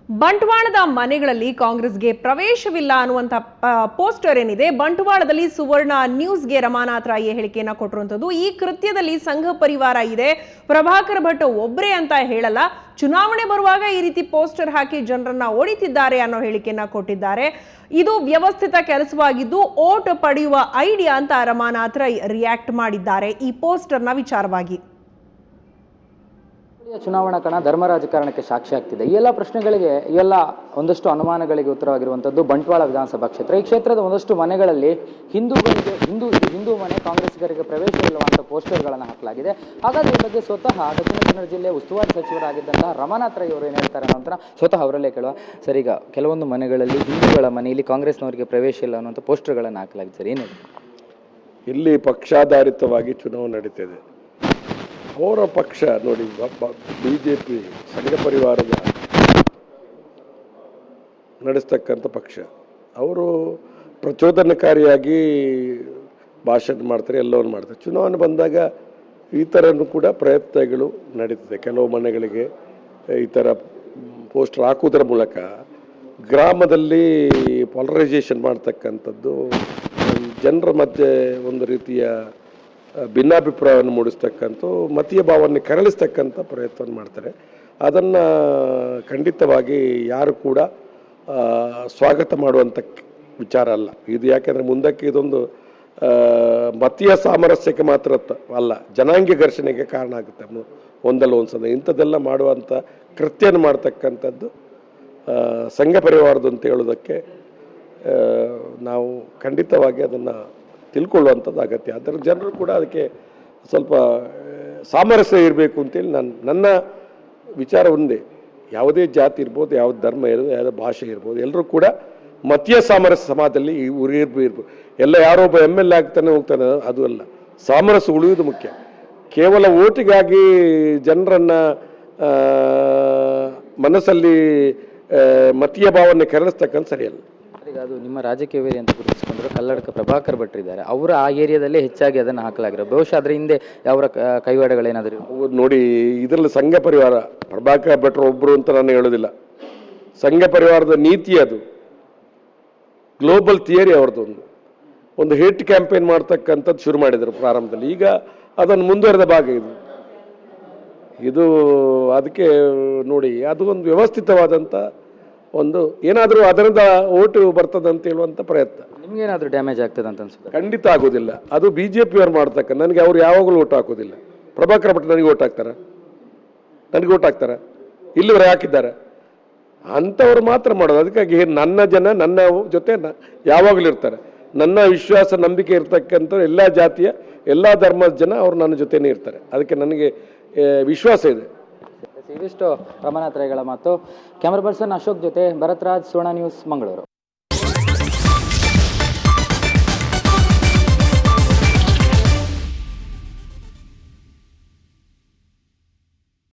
ಬಂಟ್ವಾಳದ ಮನೆಗಳಲ್ಲಿ ಕಾಂಗ್ರೆಸ್ಗೆ ಪ್ರವೇಶವಿಲ್ಲ ಅನ್ನುವಂತ ಪೋಸ್ಟರ್ ಏನಿದೆ. ಬಂಟ್ವಾಳದಲ್ಲಿ ಸುವರ್ಣ ನ್ಯೂಸ್ಗೆ ರಮಾನಾಥ್ ರಾಯ್ ಹೇಳಿಕೆಯನ್ನ ಕೊಟ್ಟಿರುವಂತದ್ದು. ಈ ಕೃತ್ಯದಲ್ಲಿ ಸಂಘ ಪರಿವಾರ ಇದೆ, ಪ್ರಭಾಕರ್ ಭಟ್ ಒಬ್ಬರೇ ಅಂತ ಹೇಳಲ್ಲ, ಚುನಾವಣೆ ಬರುವಾಗ ಈ ರೀತಿ ಪೋಸ್ಟರ್ ಹಾಕಿ ಜನರನ್ನ ಓಡಿತಿದ್ದಾರೆ ಅನ್ನೋ ಹೇಳಿಕೆಯನ್ನ ಕೊಟ್ಟಿದ್ದಾರೆ. ಇದು ವ್ಯವಸ್ಥಿತ ಕೆಲಸವಾಗಿದ್ದು ಓಟ್ ಪಡೆಯುವ ಐಡಿಯಾ ಅಂತ ರಮಾನಾಥ್ ರಾಯ್ ರಿಯಾಕ್ಟ್ ಮಾಡಿದ್ದಾರೆ ಈ ಪೋಸ್ಟರ್ನ ವಿಚಾರವಾಗಿ. ಚುನಾವಣಾ ಕಣ ಧರ್ಮ ರಾಜಕಾರಣಕ್ಕೆ ಸಾಕ್ಷಿ ಆಗ್ತಿದೆ. ಈ ಎಲ್ಲ ಪ್ರಶ್ನೆಗಳಿಗೆ, ಈ ಎಲ್ಲ ಒಂದಷ್ಟು ಅನುಮಾನಗಳಿಗೆ ಉತ್ತರವಾಗಿರುವಂಥದ್ದು ಬಂಟ್ವಾಳ ವಿಧಾನಸಭಾ ಕ್ಷೇತ್ರ. ಈ ಕ್ಷೇತ್ರದ ಒಂದಷ್ಟು ಮನೆಗಳಲ್ಲಿ ಹಿಂದೂ ಮನೆ ಕಾಂಗ್ರೆಸ್ಗರಿಗೆ ಪ್ರವೇಶವಿಲ್ಲವಂತ ಪೋಸ್ಟರ್ಗಳನ್ನು ಹಾಕಲಾಗಿದೆ. ಹಾಗಾದ್ರೆ ಈ ಬಗ್ಗೆ ಸ್ವತಃ ದಕ್ಷಿಣ ಕನ್ನಡ ಜಿಲ್ಲೆ ಉಸ್ತುವಾರಿ ಸಚಿವರಾಗಿದ್ದಂತಹ ರಮಾನಾಥ್ ರೈ ಅವರು ಏನು ಹೇಳ್ತಾರೆ ಅನ್ನೋಂಥ ಸ್ವತಃ ಅವರಲ್ಲೇ ಕೇಳುವ. ಸರ್, ಈಗ ಕೆಲವೊಂದು ಮನೆಗಳಲ್ಲಿ ಹಿಂದೂಗಳ ಮನೆಯಲ್ಲಿ ಕಾಂಗ್ರೆಸ್ನವರಿಗೆ ಪ್ರವೇಶ ಇಲ್ಲ ಅನ್ನುವಂಥ ಪೋಸ್ಟರ್ಗಳನ್ನು ಹಾಕಲಾಗಿದೆ. ಸರ್, ಏನು ಇಲ್ಲಿ ಪಕ್ಷಾಧಾರಿತವಾಗಿ ಚುನಾವಣೆ ನಡೀತಿದೆ. ಅವರ ಪಕ್ಷ ನೋಡಿ, ಬಿಜೆಪಿ ಸಂಘ ಪರಿವಾರದ ನಡೆಸ್ತಕ್ಕಂಥ ಪಕ್ಷ. ಅವರು ಪ್ರಚೋದನಕಾರಿಯಾಗಿ ಭಾಷಣ ಮಾಡ್ತಾರೆ, ಎಲ್ಲವನ್ನು ಮಾಡ್ತಾರೆ. ಚುನಾವಣೆ ಬಂದಾಗ ಈ ಥರನೂ ಕೂಡ ಪ್ರಯತ್ನಗಳು ನಡೀತದೆ. ಕೆಲವು ಮನೆಗಳಿಗೆ ಈ ಥರ ಪೋಸ್ಟರ್ ಹಾಕುವುದರ ಮೂಲಕ ಗ್ರಾಮದಲ್ಲಿ ಪಾಲರೈಸೇಷನ್ ಮಾಡ್ತಕ್ಕಂಥದ್ದು, ಜನರ ಮಧ್ಯೆ ಒಂದು ರೀತಿಯ ಭಿನ್ನಾಭಿಪ್ರಾಯವನ್ನು ಮೂಡಿಸ್ತಕ್ಕಂಥ, ಮತೀಯ ಭಾವನೆ ಕೆರಳಿಸ್ತಕ್ಕಂಥ ಪ್ರಯತ್ನವನ್ನು ಮಾಡ್ತಾರೆ. ಅದನ್ನು ಖಂಡಿತವಾಗಿ ಯಾರು ಕೂಡ ಸ್ವಾಗತ ಮಾಡುವಂಥ ವಿಚಾರ ಅಲ್ಲ ಇದು. ಯಾಕೆಂದರೆ ಮುಂದಕ್ಕೆ ಇದೊಂದು ಮತೀಯ ಸಾಮರಸ್ಯಕ್ಕೆ ಮಾತ್ರ ಅಲ್ಲ, ಜನಾಂಗೀಯ ಘರ್ಷಣೆಗೆ ಕಾರಣ ಆಗುತ್ತೆ ಒಂದಲ್ಲ ಒಂದು ಸಲ. ಇಂಥದ್ದೆಲ್ಲ ಮಾಡುವಂಥ ಕೃತ್ಯನ ಮಾಡ್ತಕ್ಕಂಥದ್ದು ಸಂಘ ಪರಿವಾರದ್ದು ಅಂತ ಹೇಳೋದಕ್ಕೆ ನಾವು ಖಂಡಿತವಾಗಿ ಅದನ್ನು ತಿಳ್ಕೊಳ್ಳುವಂಥದ್ದು ಅಗತ್ಯ. ಅದರ ಜನರು ಕೂಡ ಅದಕ್ಕೆ ಸ್ವಲ್ಪ ಸಾಮರಸ್ಯ ಇರಬೇಕು ಅಂತೇಳಿ ನನ್ನ ವಿಚಾರ ಒಂದೇ. ಯಾವುದೇ ಜಾತಿ ಇರ್ಬೋದು, ಯಾವುದೇ ಧರ್ಮ ಇರ್ಬೋದು, ಯಾವುದೇ ಭಾಷೆ ಇರ್ಬೋದು, ಎಲ್ಲರೂ ಕೂಡ ಮತೀಯ ಸಾಮರಸ್ಯ ಸಮಾಜದಲ್ಲಿ ಇರ್ಬೋದು. ಎಲ್ಲ ಯಾರೊಬ್ಬ MLA ಆಗ್ತಾನೆ ಹೋಗ್ತಾನೆ, ಅದು ಅಲ್ಲ. ಸಾಮರಸ್ಯ ಉಳಿಯುವುದು ಮುಖ್ಯ. ಕೇವಲ ಓಟಿಗಾಗಿ ಜನರನ್ನು ಮನಸ್ಸಲ್ಲಿ ಮತೀಯ ಭಾವನೆ ಕೆರಳಿಸ್ತಕ್ಕಂಥ ಸರಿಯಲ್ಲ. ಈಗ ಅದು ನಿಮ್ಮ ರಾಜಕೀಯ ವೇರಿ ಅಂತ ಗುರುತಿಸಿಕೊಂಡ್ರೆ ಕಲ್ಲಡ್ಕ ಪ್ರಭಾಕರ್ ಭಟ್ರು ಇದ್ದಾರೆ. ಅವರು ಆ ಏರಿಯಾದಲ್ಲೇ ಹೆಚ್ಚಾಗಿ ಅದನ್ನು ಹಾಕಲಾಗಿರೋ. ಬಹುಶಃ ಅದರ ಹಿಂದೆ ಅವರ ಕೈವಾಡಗಳೇನಾದರೂ ನೋಡಿ. ಇದರಲ್ಲಿ ಸಂಘ ಪರಿವಾರ ಪ್ರಭಾಕರ್ ಭಟ್ರು ಒಬ್ಬರು ಅಂತ ನಾನು ಹೇಳೋದಿಲ್ಲ. ಸಂಘ ಪರಿವಾರದ ನೀತಿ ಅದು, ಗ್ಲೋಬಲ್ ಥಿಯರಿ ಅವ್ರದ್ದು. ಒಂದು ಹೇಟ್ ಕ್ಯಾಂಪೇನ್ ಮಾಡ್ತಕ್ಕಂಥದ್ದು ಶುರು ಮಾಡಿದರು ಪ್ರಾರಂಭದಲ್ಲಿ. ಈಗ ಅದನ್ನು ಮುಂದುವರೆದ ಭಾಗ ಇದು. ಅದಕ್ಕೆ ನೋಡಿ, ಅದು ಒಂದು ವ್ಯವಸ್ಥಿತವಾದಂಥ ಒಂದು ಏನಾದರೂ ಅದರಿಂದ ಓಟು ಬರ್ತದೆ ಅಂತ ಹೇಳುವಂಥ ಪ್ರಯತ್ನ. ನಿಮ್ಗೇನಾದರೂ ಡ್ಯಾಮೇಜ್ ಆಗ್ತದೆ ಅಂತ ಅನ್ಸುತ್ತೆ? ಖಂಡಿತ ಆಗೋದಿಲ್ಲ. ಅದು BJP ಅವ್ರು ಮಾಡ್ತಕ್ಕ. ನನಗೆ ಅವ್ರು ಯಾವಾಗಲೂ ಓಟ್ ಹಾಕೋದಿಲ್ಲ. ಪ್ರಭಾಕರ್ ಭಟ್ ನನಗೆ ಓಟ್ ಹಾಕ್ತಾರ? ನನಗೆ ಓಟ್ ಹಾಕ್ತಾರ? ಇಲ್ಲಿವರೆಗೆ ಹಾಕಿದ್ದಾರೆ. ಅಂಥವ್ರು ಮಾತ್ರ ಮಾಡೋದು. ಅದಕ್ಕಾಗಿ ನನ್ನ ಜನ ನನ್ನ ಜೊತೆ ಯಾವಾಗಲೂ ಇರ್ತಾರೆ. ನನ್ನ ವಿಶ್ವಾಸ ನಂಬಿಕೆ ಇರ್ತಕ್ಕಂಥ ಎಲ್ಲ ಜಾತಿಯ ಎಲ್ಲ ಧರ್ಮದ ಜನ ಅವ್ರು ನನ್ನ ಜೊತೆನೇ ಇರ್ತಾರೆ. ಅದಕ್ಕೆ ನನಗೆ ವಿಶ್ವಾಸ ಇದೆ. ಇದಿಷ್ಟು ರಮಾನಾಥ್ ರೈಗಳ ಮಾತು. ಕ್ಯಾಮರಾ ಪರ್ಸನ್ ಅಶೋಕ್ ಜೊತೆ ಭರತ್ ರಾಜ್, ಸುವರ್ಣ ನ್ಯೂಸ್, ಮಂಗಳೂರು.